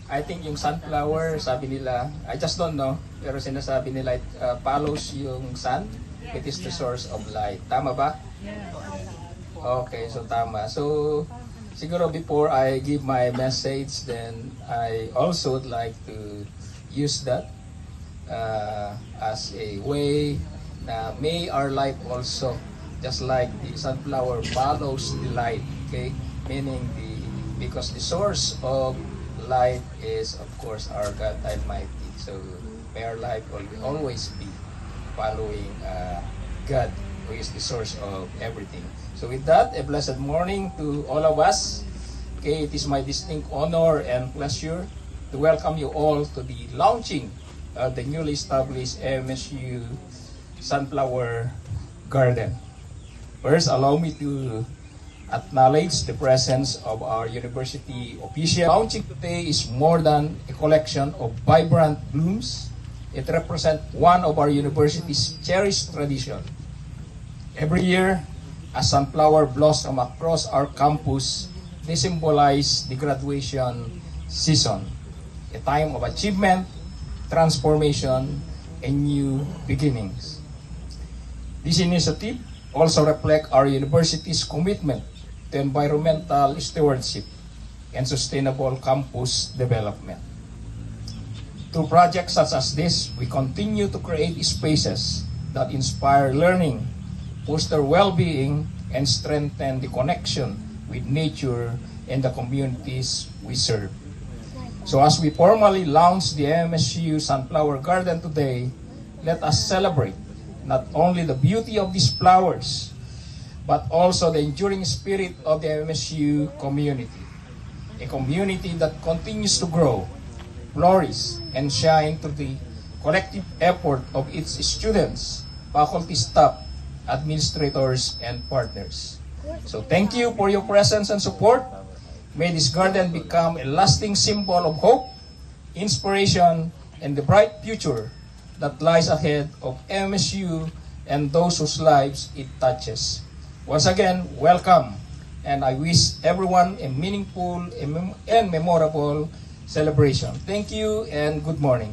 I think yung sunflower, sabi nila, I just don't know, pero sinasabi nila, it follows yung sun. It is the source of light. Tama ba? Okay, so tama. So, siguro before I give my message, then I also would like to use that as a way na may our life also, just like the sunflower follows the light, okay? Meaning because the source of light is, of course, our God Almighty. So, may our life will always be following God, who is the source of everything. So, with that, a blessed morning to all of us. Okay, it is my distinct honor and pleasure to welcome you all to the launching of the newly established MSU Sunflower Garden. First, allow me to acknowledge the presence of our university official. Launching today is more than a collection of vibrant blooms. It represents one of our university's cherished tradition. Every year, a sunflower blossom across our campus. They symbolize the graduation season, a time of achievement, transformation, and new beginnings. This initiative also reflects our university's commitment to environmental stewardship and sustainable campus development. Through projects such as this, we continue to create spaces that inspire learning, foster well-being, and strengthen the connection with nature and the communities we serve. So as we formally launch the MSU Sunflower Garden today, let us celebrate not only the beauty of these flowers, but also the enduring spirit of the MSU community. A community that continues to grow, flourish, and shine through the collective effort of its students, faculty staff, administrators, and partners. So thank you for your presence and support. May this garden become a lasting symbol of hope, inspiration, and the bright future that lies ahead of MSU and those whose lives it touches. Once again, welcome, and I wish everyone a meaningful and memorable celebration. Thank you and good morning.